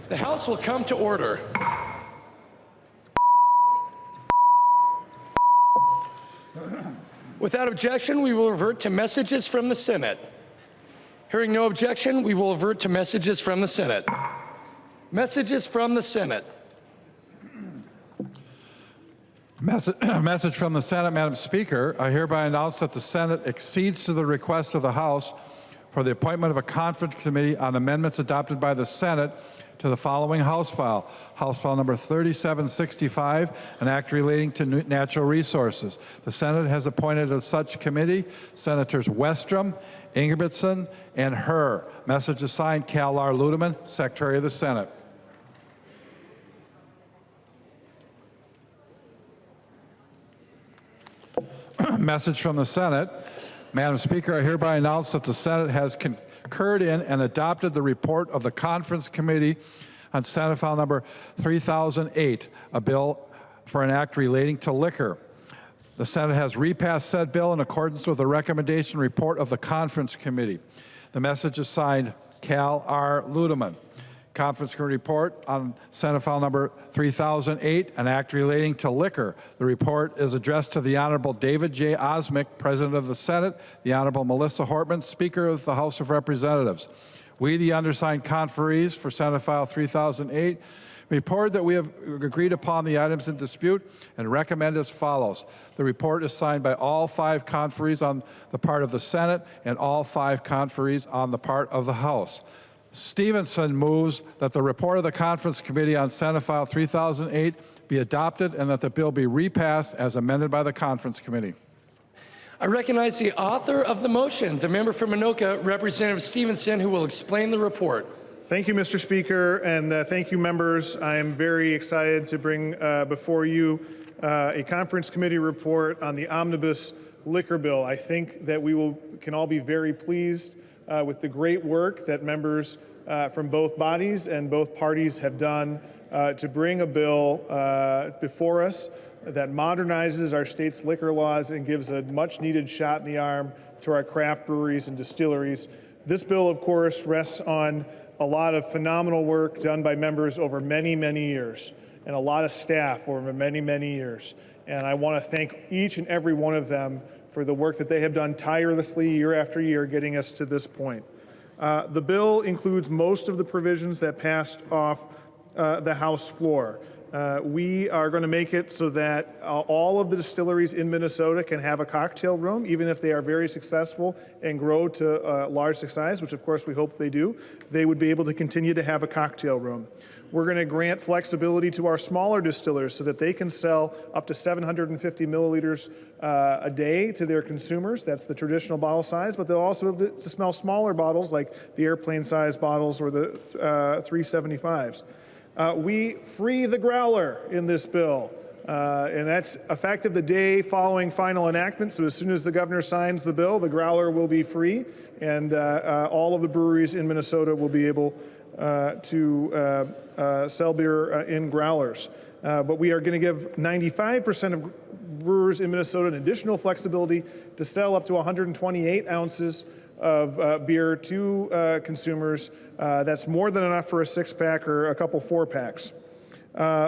The House will come to order. Without objection, we will revert to messages from the Senate. Hearing no objection, we will revert to messages from the Senate. Messages from the Senate. Message from the Senate, Madam Speaker. I hereby announce that the Senate accedes to the request of the House for the appointment of a conference committee on amendments adopted by the Senate to the following House File number 3765, an act relating to natural resources. The Senate has appointed as such committee Senators Westrom, Ingebrigtsen, and Herr. Message is signed Cal R. Ludeman, Secretary of the Senate. Message from the Senate. Madam Speaker, I hereby announce that the Senate has concurred in and adopted the report of the Conference Committee on Senate File number 3008, a bill for an act relating to liquor. The Senate has repassed said bill in accordance with the recommendation report of the Conference Committee. The message is signed Cal R. Ludeman. Conference Committee report on Senate File number 3008, an act relating to liquor. The report is addressed to the Honorable David J. Osmick, President of the Senate, the Honorable Melissa Hortman, Speaker of the House of Representatives. We, the undersigned conferees for Senate File 3008, report that we have agreed upon the items in dispute and recommend as follows. The report is signed by all 5 conferees on the part of the Senate and all 5 conferees on the part of the House. Stephenson moves that the report of the Conference Committee on Senate File 3008 be adopted and that the bill be repassed as amended by the Conference Committee. I recognize the author of the motion, the member from Anoka, Representative Stephenson, who will explain the report. Thank you, Mr. Speaker, and thank you, members. I am very excited to bring before you a Conference Committee report on the Omnibus liquor bill. I think that we can all be very pleased with the great work that members from both bodies and both parties have done to bring a bill before us that modernizes our state's liquor laws and gives a much-needed shot in the arm to our craft breweries and distilleries. This bill, of course, rests on a lot of phenomenal work done by members over many, many years, and a lot of staff over many, many years. And I want to thank each and every one of them for the work that they have done tirelessly year after year getting us to this point. The bill includes most of the provisions that passed off the House floor. We are going to make it so that all of the distilleries in Minnesota can have a cocktail room, even if they are very successful and grow to large size, which of course we hope they do. They would be able to continue to have a cocktail room. We're going to grant flexibility to our smaller distillers so that they can sell up to 750 milliliters a day to their consumers. That's the traditional bottle size, but they'll also be able to smell smaller bottles like the airplane size bottles or the 375s. We free the growler in this bill, and that's effective the day following final enactment. So as soon as the governor signs the bill, the growler will be free, and all of the breweries in Minnesota will be able to sell beer in growlers. But we are going to give 95% of brewers in Minnesota an additional flexibility to sell up to 128 ounces of beer to consumers. That's more than enough for a 6-pack or a couple 4-packs.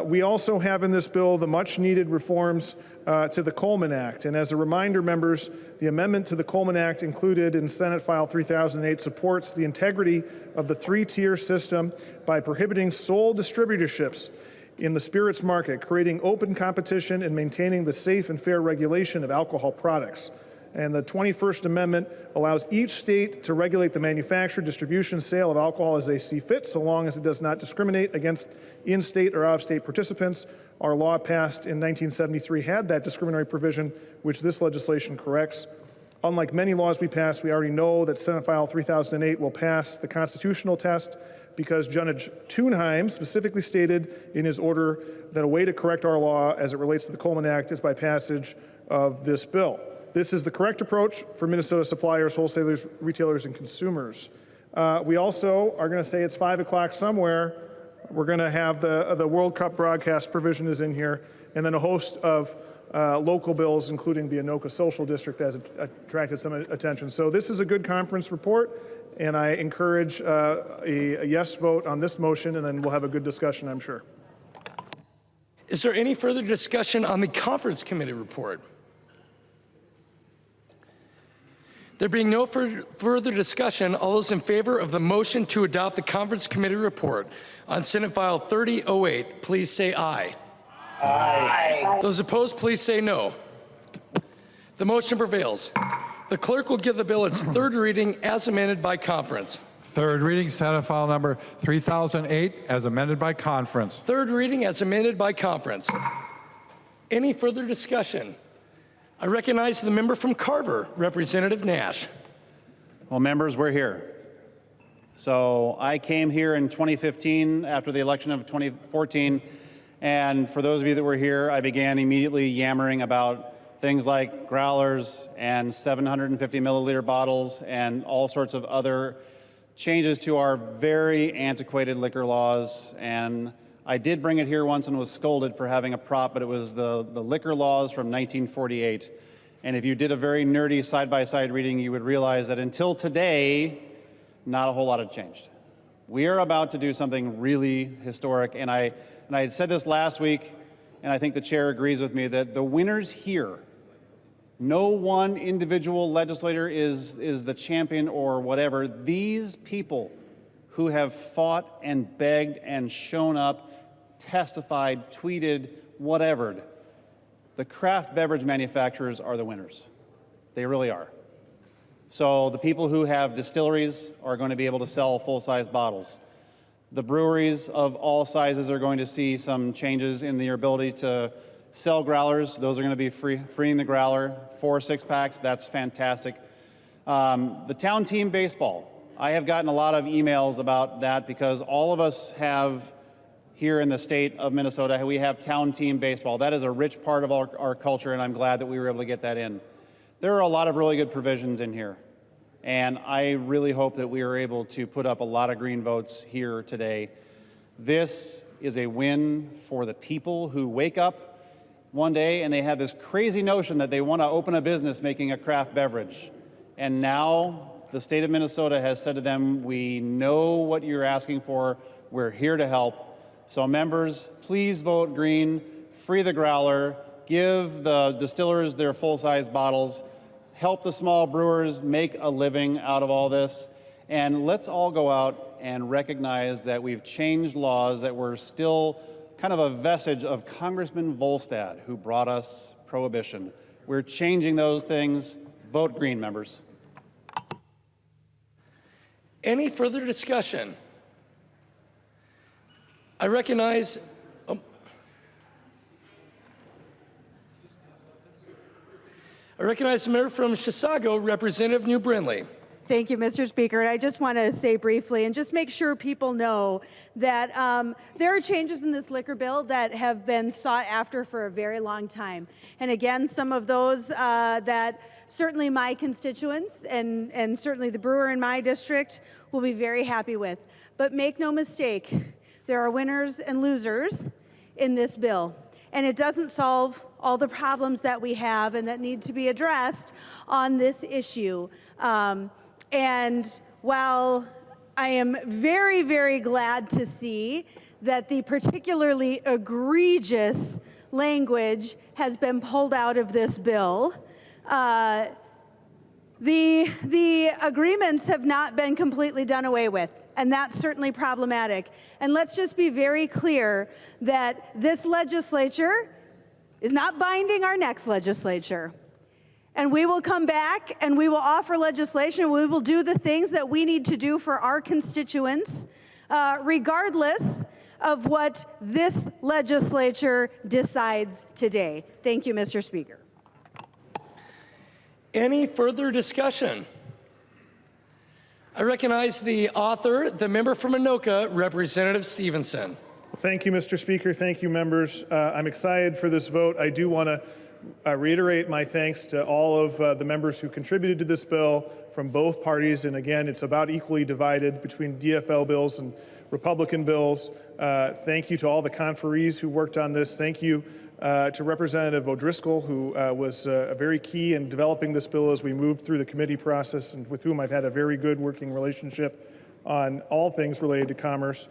We also have in this bill the much-needed reforms to the Coleman Act. And as a reminder, members, the amendment to the Coleman Act included in Senate File 3008 supports the integrity of the 3-tier system by prohibiting sole distributorships in the spirits market, creating open competition and maintaining the safe and fair regulation of alcohol products. And the 21st Amendment allows each state to regulate the manufacture, distribution, sale of alcohol as they see fit, so long as it does not discriminate against in-state or out-of-state participants. Our law passed in 1973 had that discriminatory provision, which this legislation corrects. Unlike many laws we passed, we already know that Senate File 3008 will pass the constitutional test because Judge Thunheim specifically stated in his order that a way to correct our law as it relates to the Coleman Act is by passage of this bill. This is the correct approach for Minnesota suppliers, wholesalers, retailers, and consumers. We also are going to say it's 5 o'clock somewhere. We're going to have the World Cup broadcast provision is in here, and then a host of local bills, including the Anoka Social District, has attracted some attention. So this is a good conference report, and I encourage a yes vote on this motion, and then we'll have a good discussion, I'm sure. Is there any further discussion on the conference committee report? There being no further discussion, all those in favor of the motion to adopt the conference committee report on Senate File 3008, please say aye. Aye. Those opposed, please say no. The motion prevails. The clerk will give the bill its third reading as amended by conference. Third reading, Senate File Number 3008, as amended by conference. Third reading as amended by conference. Any further discussion? I recognize the member from Carver, Representative Nash. Well, members, we're here. So I came here in 2015 after the election of 2014, and for those of you that were here, I began immediately yammering about things like growlers and 750 milliliter bottles and all sorts of other changes to our very antiquated liquor laws. And I did bring it here once and was scolded for having a prop, but it was the liquor laws from 1948. And if you did a very nerdy side-by-side reading, you would realize that until today, not a whole lot had changed. We are about to do something really historic, and I had said this last week, and I think the chair agrees with me, that the winners here, no one individual legislator is the champion or whatever. These people who have fought and begged and shown up, testified, tweeted, whatever, the craft beverage manufacturers are the winners. They really are. So the people who have distilleries are going to be able to sell full-size bottles. The breweries of all sizes are going to see some changes in their ability to sell growlers. Those are going to be freeing the growler, 4 6-packs. That's fantastic. The town team baseball. I have gotten a lot of emails about that because all of us have here in the state of Minnesota, we have town team baseball. That is a rich part of our culture, and I'm glad that we were able to get that in. There are a lot of really good provisions in here, and I really hope that we are able to put up a lot of green votes here today. This is a win for the people who wake up one day and they have this crazy notion that they want to open a business making a craft beverage. And now the state of Minnesota has said to them, we know what you're asking for, we're here to help. So members, please vote green, free the growler, give the distillers their full-size bottles, help the small brewers make a living out of all this, and let's all go out and recognize that we've changed laws that were still kind of a vestige of Congressman Volstad, who brought us prohibition. We're changing those things. Vote green, members. Any further discussion? I recognize the member from Chisago, Representative New Brindley. Thank you, Mr. Speaker. And I just want to say briefly and just make sure people know that there are changes in this liquor bill that have been sought after for a very long time. And again, some of those that certainly my constituents and certainly the brewer in my district will be very happy with. But make no mistake, there are winners and losers in this bill. And it doesn't solve all the problems that we have and that need to be addressed on this issue. And while I am very, very glad to see that the particularly egregious language has been pulled out of this bill, the agreements have not been completely done away with, and that's certainly problematic. And let's just be very clear that this legislature is not binding our next legislature. And we will come back and we will offer legislation. We will do the things that we need to do for our constituents, regardless of what this legislature decides today. Thank you, Mr. Speaker. Any further discussion? I recognize the author, the member from Anoka, Representative Stephenson. Thank you, Mr. Speaker. Thank you, members. I'm excited for this vote. I do want to reiterate my thanks to all of the members who contributed to this bill from both parties. And again, it's about equally divided between DFL bills and Republican bills. Thank you to all the conferees who worked on this. Thank you to Representative O'Driscoll, who was very key in developing this bill as we moved through the committee process, and with whom I've had a very good working relationship on all things related to commerce.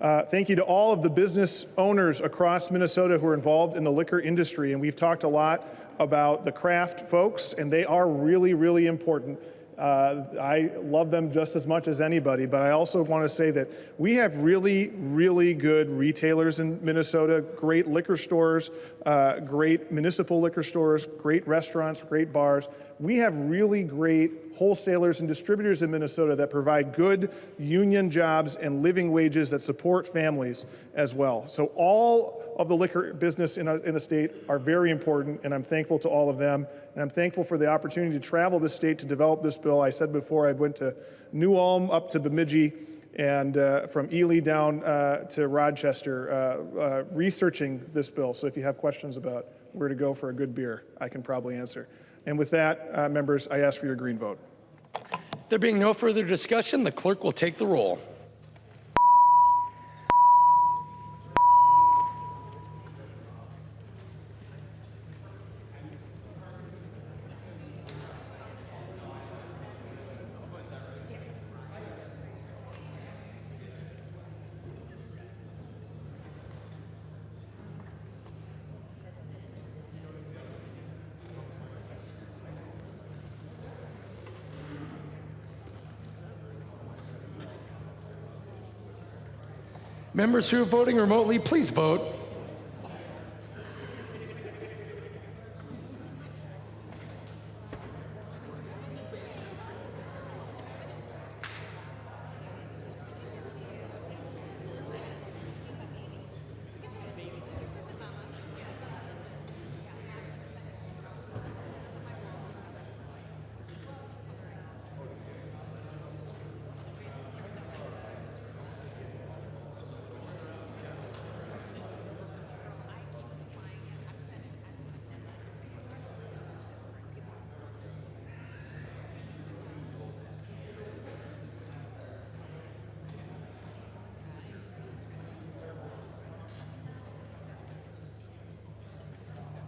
Thank you to all of the business owners across Minnesota who are involved in the liquor industry. And we've talked a lot about the craft folks, and they are really, really important. I love them just as much as anybody, but I also want to say that we have really, really good retailers in Minnesota, great liquor stores, great municipal liquor stores, great restaurants, great bars. We have really great wholesalers and distributors in Minnesota that provide good union jobs and living wages that support families as well. So all of the liquor business in the state are very important, and I'm thankful to all of them. And I'm thankful for the opportunity to travel this state to develop this bill. I said before, I went to New Ulm up to Bemidji, and from Ely down to Rochester, researching this bill. So if you have questions about where to go for a good beer, I can probably answer. And with that, members, I ask for your green vote. There being no further discussion, the clerk will take the roll. Members who are voting remotely, please vote.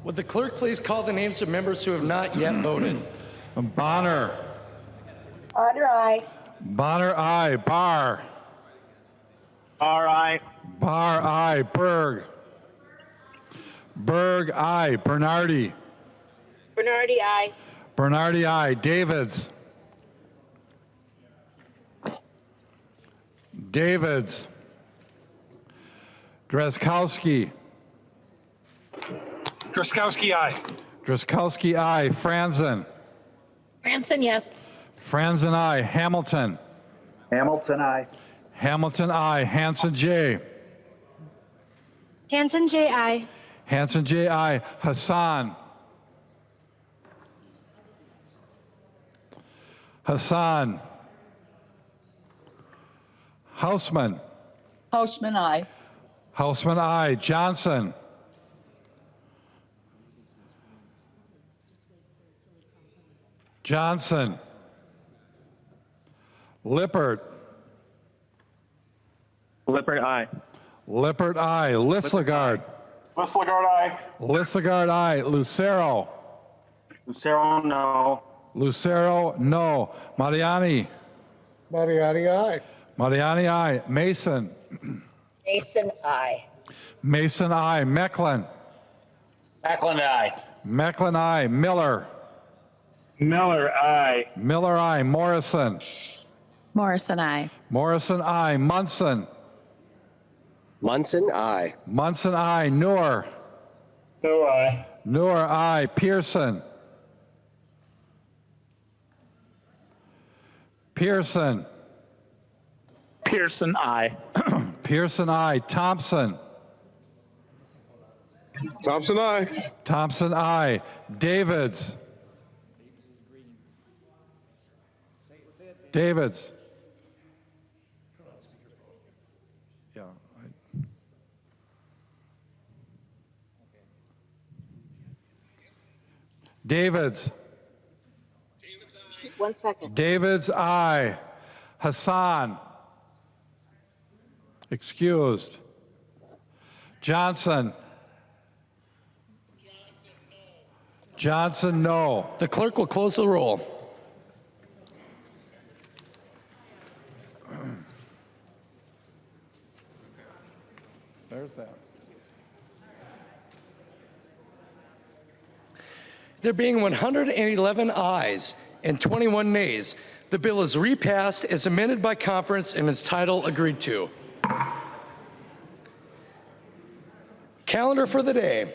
Would the clerk please call the names of members who have not yet voted? Bonner. Bonner, aye. Bonner, aye. Barr. Barr, aye. Barr, aye. Berg. Berg, aye. Bernardi. Bernardi, aye. Bernardi, aye. Davids. Davids. Drazkowski. Drazkowski, aye. Drazkowski, aye. Franzen. Franson, yes. Franzen, aye. Hamilton. Hamilton, aye. Hamilton, aye. Hanson, J. Hanson, J, aye. Hanson, J, aye. Hassan. Hassan. Hausman. Hausman, aye. Hausman, aye. Johnson. Johnson. Lippert. Lippert, aye. Lippert, aye. Listlegard. Listlegard, aye. Listlegard, aye. Lucero. Lucero, no. Lucero, no. Mariani. Mariani, aye. Mariani, aye. Mason. Mason, aye. Mason, aye. Mecklin. Macklin, aye. Mecklin, aye. Miller. Miller, aye. Miller, aye. Morrison. Morrison, aye. Morrison, aye. Munson. Munson, aye. Munson, aye. Noor. No, aye. Noor, aye. Pearson. Pearson. Pearson, aye. Pearson, aye. Thompson. Thompson, aye. Thompson, aye. Davids. Davids. Yeah. Davids. 1 second. Davids, aye. Hassan. Excused. Johnson. Johnson, no. The clerk will close the roll. There's that. There being 111 ayes and 21 nays, the bill is repassed as amended by conference and its title agreed to. Calendar for the day.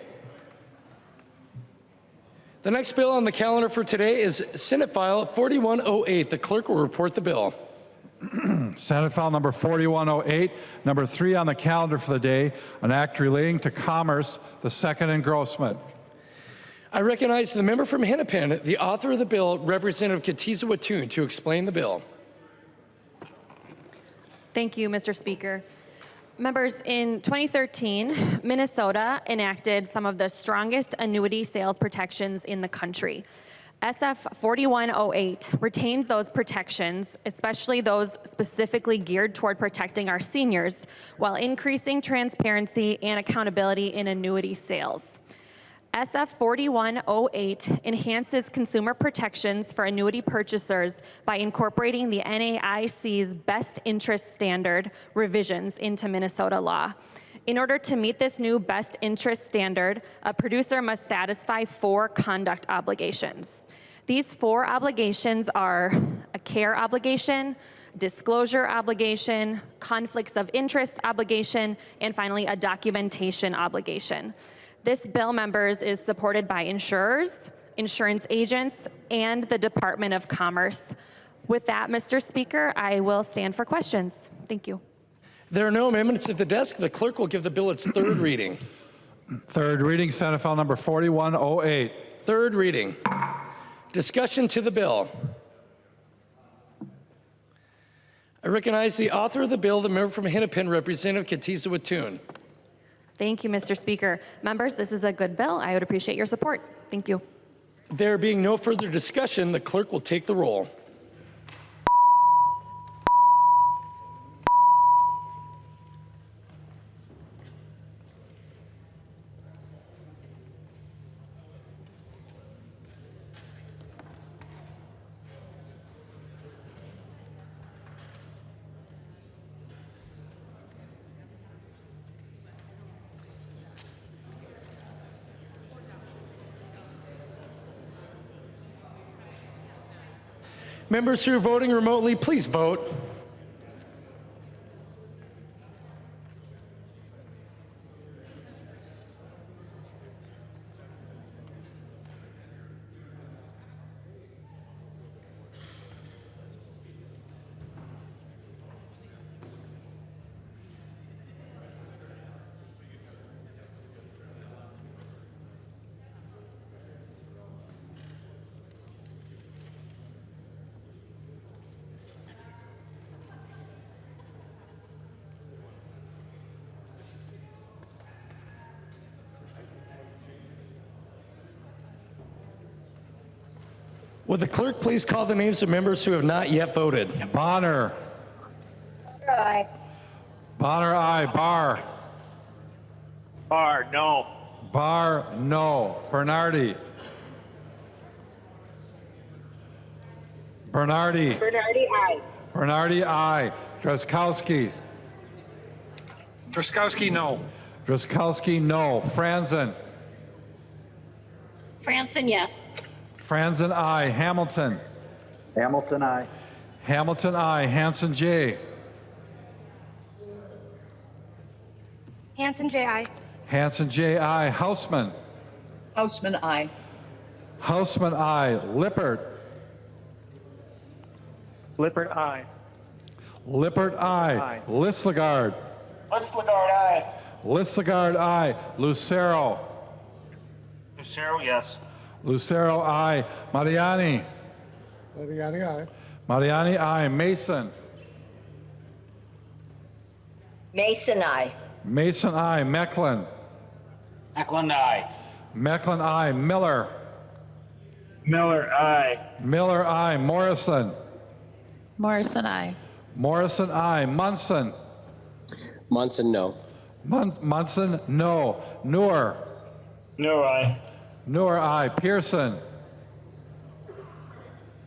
The next bill on the calendar for today is Senate File 4108. The clerk will report the bill. Senate File number 4108, number 3 on the calendar for the day, an act relating to commerce, the second engrossment. I recognize the member from Hennepin, the author of the bill, Representative Kotyza-Witthuhn, to explain the bill. Thank you, Mr. Speaker. Members, in 2013, Minnesota enacted some of the strongest annuity sales protections in the country. SF 4108 retains those protections, especially those specifically geared toward protecting our seniors, while increasing transparency and accountability in annuity sales. SF 4108 enhances consumer protections for annuity purchasers by incorporating the NAIC's best interest standard revisions into Minnesota law. In order to meet this new best interest standard, a producer must satisfy 4 conduct obligations. These 4 obligations are a care obligation, disclosure obligation, conflicts of interest obligation, and finally a documentation obligation. This bill, members, is supported by insurers, insurance agents, and the Department of Commerce. With that, Mr. Speaker, I will stand for questions. Thank you. There are no amendments at the desk. The clerk will give the bill its third reading. Third reading, Senate File number 4108. Third reading. Discussion to the bill. I recognize the author of the bill, the member from Hennepin, Representative Kotyza-Witthuhn. Thank you, Mr. Speaker. Members, this is a good bill. I would appreciate your support. Thank you. There being no further discussion, the clerk will take the roll. Members who are voting remotely, please vote. Would the clerk please call the names of members who have not yet voted? Bonner. Aye. Bonner, aye. Barr. Barr, no. Barr, no. Bernardi. Bernardi. Bernardi, aye. Bernardi, aye. Drazkowski. Truskowski, no. Drazkowski, no. Franzen. Franson, yes. Franzen, aye. Hamilton. Hamilton, aye. Hamilton, aye. Hanson, J. Hanson, J, aye. Hanson, J, aye. Hausman. Hausman, aye. Hausman, aye. Lippert. Lippert, aye. Lippert, aye. Aye. Lislegard. Lislegard, aye. Lislegard, aye. Lucero. Lucero, yes. Lucero, aye. Mariani. Mariani, aye. Mariani, aye. Mason. Mason, aye. Mason, aye. Mecklin. Eklund, aye. Mecklin, aye. Miller. Miller, aye. Miller, aye. Morrison. Morrison, aye. Morrison, aye. Munson. Munson, no. Munson, no. Noor. No, aye. Noor, aye. Pearson.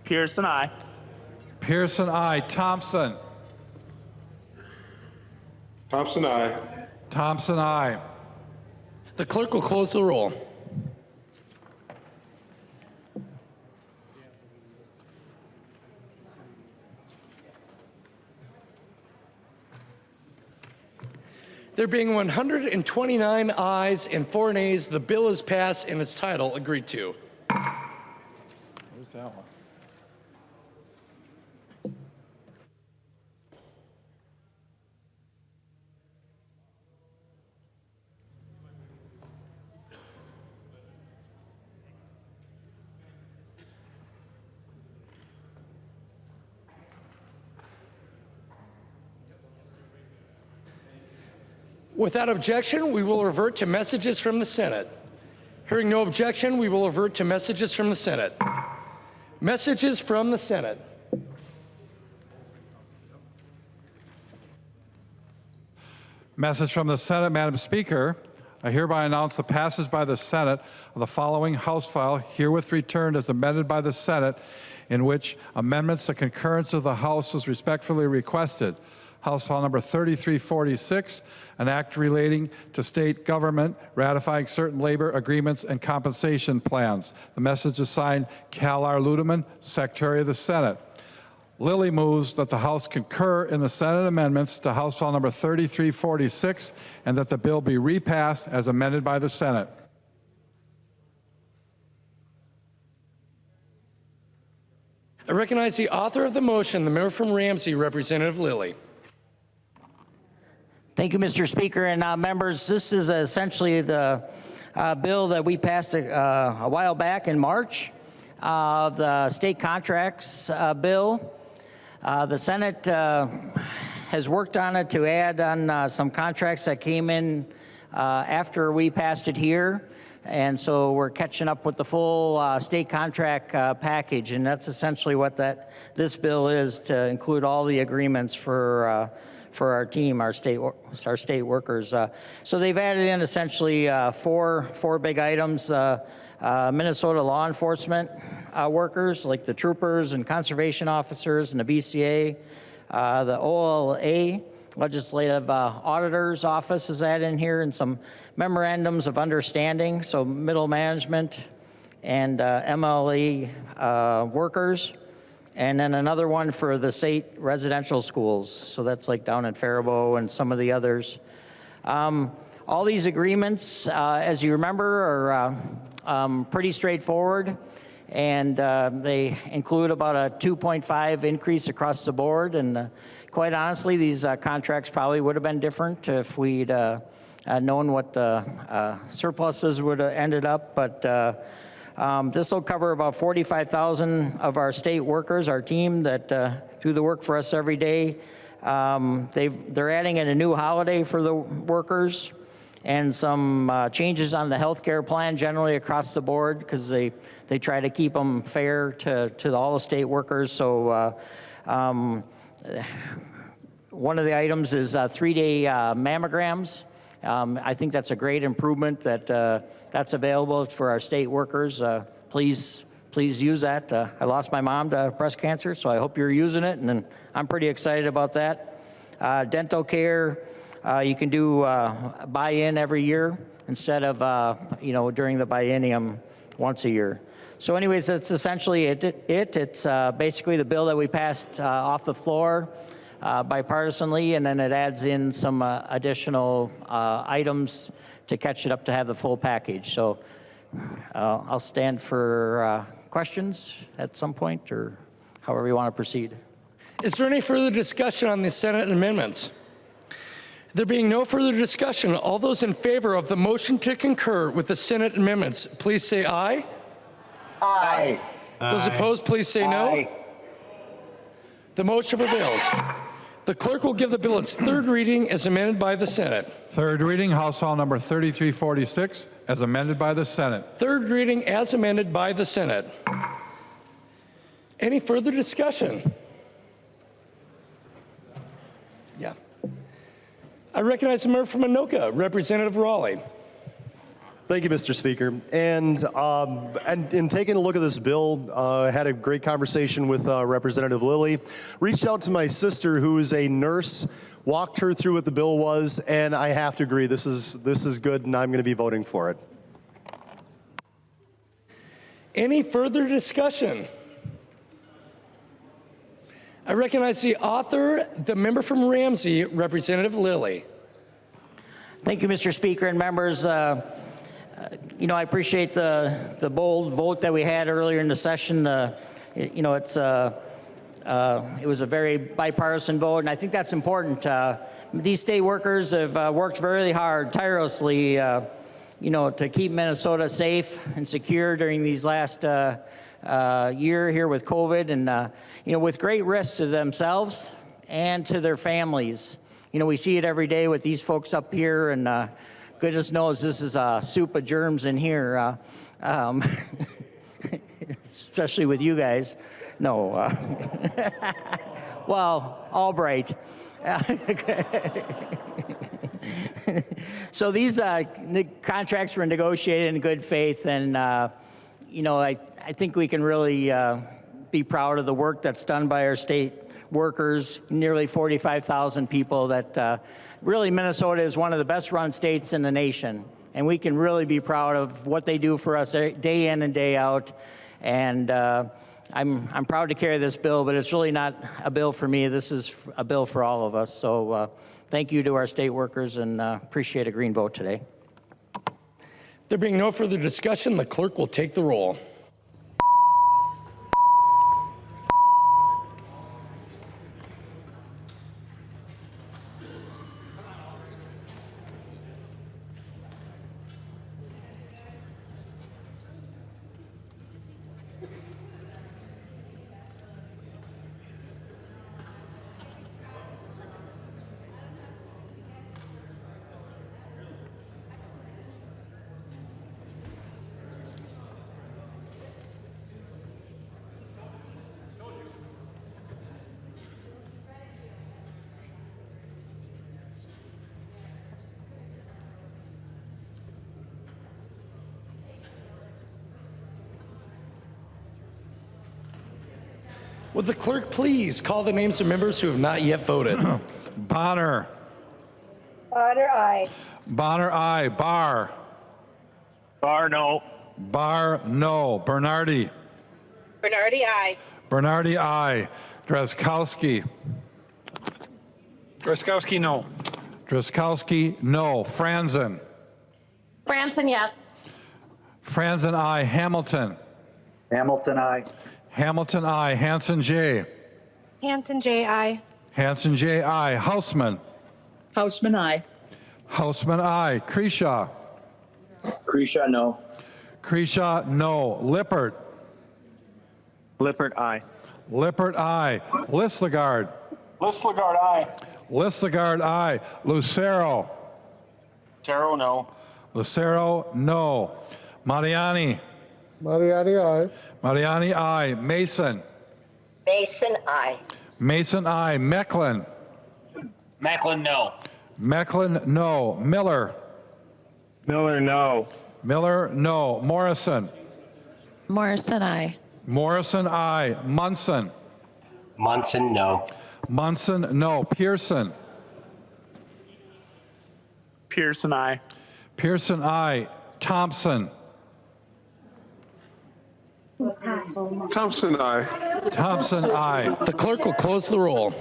Pearson, aye. Pearson, aye. Thompson. Thompson, aye. Thompson, aye. The clerk will close the roll. There being 129 ayes and 4 nays, the bill is passed and its title agreed to. Where's that one? Without objection, we will revert to messages from the Senate. Hearing no objection, we will revert to messages from the Senate. Messages from the Senate. Message from the Senate, Madam Speaker. I hereby announce the passage by the Senate of the following House file, herewith returned as amended by the Senate, in which amendments to concurrence of the House is respectfully requested. House File Number 3346, an act relating to state government ratifying certain labor agreements and compensation plans. The message is signed Cal R. Ludeman, Secretary of the Senate. Lillie moves that the House concur in the Senate amendments to House File Number 3346 and that the bill be repassed as amended by the Senate. I recognize the author of the motion, the member from Ramsey, Representative Lillie. Thank you, Mr. Speaker. And members, this is essentially the bill that we passed a while back in March, the state contracts bill. The Senate has worked on it to add on some contracts that came in after we passed it here. And so we're catching up with the full state contract package. And that's essentially what this bill is, to include all the agreements for our team, our state workers. So they've added in essentially four big items. Minnesota law enforcement workers, like the troopers and conservation officers and the BCA, the OLA, legislative auditor's office is added in here, and some memorandums of understanding, so middle management and MLE workers. And then another one for the state residential schools. So that's like down in Faribault and some of the others. All these agreements, as you remember, are pretty straightforward. And they include about a 2.5 increase across the board. And quite honestly, these contracts probably would have been different if we'd known what the surpluses would have ended up. But this will cover about 45,000 of our state workers, our team that do the work for us every day. They're adding in a new holiday for the workers and some changes on the health care plan generally across the board, because they try to keep them fair to all the state workers. So one of the items is 3-day mammograms. I think that's a great improvement that's available for our state workers. Please use that. I lost my mom to breast cancer, so I hope you're using it, and I'm pretty excited about that. Dental care, you can do buy-in every year instead of during the biennium once a year. So anyways, that's essentially it. It's basically the bill that we passed off the floor bipartisanly, and then it adds in some additional items to catch it up to have the full package. So I'll stand for questions at some point, or however you want to proceed. Is there any further discussion on the Senate amendments? There being no further discussion, all those in favor of the motion to concur with the Senate amendments, please say aye. Aye. Those opposed, please say no. Aye. The motion prevails. The clerk will give the bill its third reading as amended by the Senate. Third reading, House File Number 3346, as amended by the Senate. Third reading as amended by the Senate. Any further discussion? Yeah. I recognize the member from Anoka, Representative Raleigh. Thank you, Mr. Speaker. And in taking a look at this bill, I had a great conversation with Representative Lillie. Reached out to my sister, who is a nurse, walked her through what the bill was, and I have to agree, this is good, and I'm going to be voting for it. Any further discussion? I recognize the author, the member from Ramsey, Representative Lillie. Thank you, Mr. Speaker and members. You know, I appreciate the bold vote that we had earlier in the session. You know, it was a very bipartisan vote, and I think that's important. These state workers have worked very hard, tirelessly, you know, to keep Minnesota safe and secure during these last year here with COVID, and you know, with great risk to themselves and to their families. You know, we see it every day with these folks up here, and goodness knows this is a soup of germs in here, especially with you guys. No, well, Albright. So these contracts were negotiated in good faith, and you know, I think we can really be proud of the work that's done by our state workers, nearly 45,000 people that really Minnesota is one of the best run states in the nation. And we can really be proud of what they do for us day in and day out. And I'm proud to carry this bill, but it's really not a bill for me. This is a bill for all of us. So thank you to our state workers, and appreciate a green vote today. There being no further discussion, the clerk will take the roll. Would the clerk please call the names of members who have not yet voted? Bonner. Bonner, aye. Bonner, aye. Barr. Barr, no. Barr, no. Bernardi. Bernardi, aye. Bernardi, aye. Drazkowski. Drazkowski, no. Drazkowski, no. Franzen. Franzen, yes. Franzen, aye. Hamilton. Hamilton, aye. Hamilton, aye. Hanson, J. Hanson, J, aye. Hanson, J, aye. Hausman. Hausman, aye. Hausman, aye. Kreshaw. Kreshaw, no. Kreshaw, no. Lippert. Lippert, aye. Lippert, aye. Listlegard. Listlegard, aye. Listlegard, aye. Lucero. Taro, no. Lucero, no. Mariani. Mariani, aye. Mariani, aye. Mason. Mason, aye. Mason, aye. Mecklin. Macklin, no. Mecklin, no. Miller. Miller, no. Miller, no. Morrison. Morrison, aye. Morrison, aye. Munson. Munson, no. Munson, no. Pearson. Pearson, aye. Pearson, aye. Thompson. Thompson, aye. Thompson, aye. The clerk will close the roll.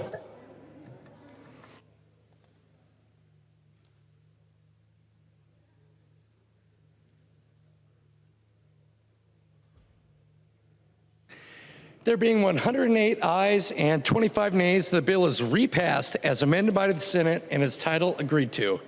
There being 108 ayes and 25 nays, the bill is repassed as amended by the Senate and its title agreed to.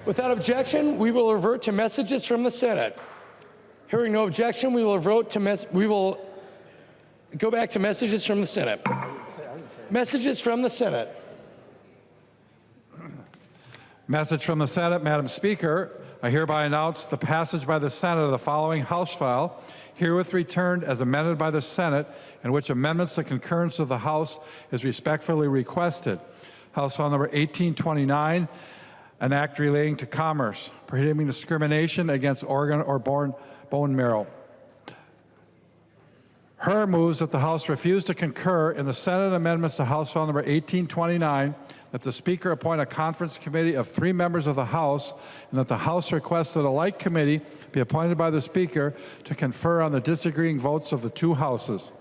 Without objection, we will revert to messages from the Senate. Hearing no objection, we will go back to messages from the Senate. Messages from the Senate. Message from the Senate. Madam Speaker, I hereby announce the passage by the Senate of the following House file, herewith returned as amended by the Senate, in which amendments to concurrence of the House is respectfully requested. House File Number 1829, an act relating to commerce, prohibiting discrimination against organ or bone marrow. Her moves that the House refuse to concur in the Senate amendments to House File Number 1829, that the Speaker appoint a conference committee of 3 members of the House, and that the House requests that a like committee be appointed by the Speaker to confer on the disagreeing votes of the 2 houses.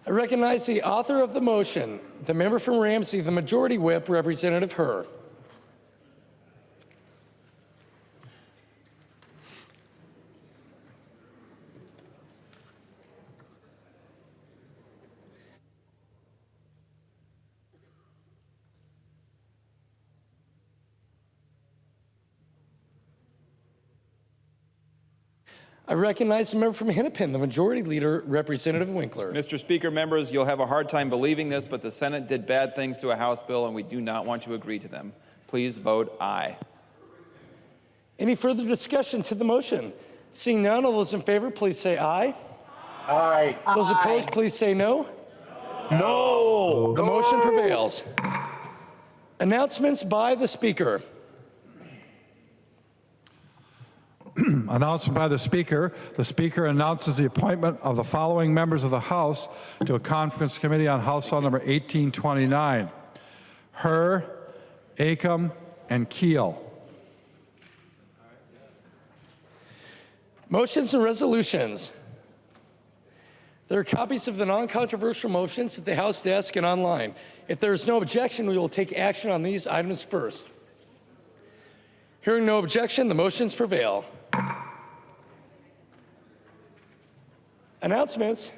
I recognize the author of the motion, the member from Ramsey, the Majority Whip, Representative Herr. I recognize the member from Hennepin, the Majority Leader, Representative Winkler. Mr. Speaker, members, you'll have a hard time believing this, but the Senate did bad things to a House bill, and we do not want to agree to them. Please vote aye. Any further discussion to the motion? Seeing none, all those in favor, please say aye. Aye. Those opposed, please say no. No. The motion prevails. Announcements by the Speaker. Announcement by the Speaker. The Speaker announces the appointment of the following members of the House to a conference committee on House File Number 1829. Herr, Acom, and Keel. Motions and resolutions. There are copies of the non-controversial motions at the House desk and online. If there is no objection, we will take action on these items first. Hearing no objection, the motions prevail. Announcements.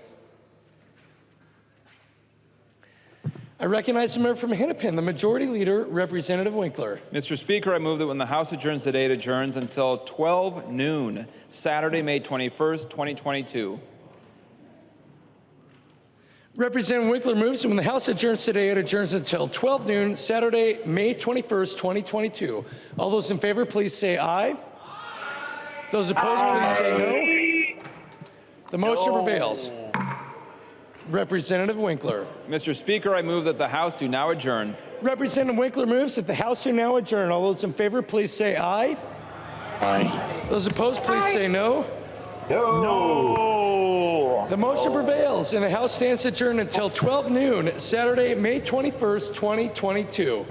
I recognize the member from Hennepin, the Majority Leader, Representative Winkler. Mr. Speaker, I move that when the House adjourns today, it adjourns until 12 noon, Saturday, May 21st, 2022. Representative Winkler moves that when the House adjourns today, it adjourns until 12 noon, Saturday, May 21st, 2022. All those in favor, please say aye. Those opposed, please say no. The motion prevails. Representative Winkler. Mr. Speaker, I move that the House do now adjourn. Representative Winkler moves that the House do now adjourn. All those in favor, please say aye. Aye. Those opposed, please say no. No. The motion prevails, and the House stands adjourned until 12 noon, Saturday, May 21st, 2022.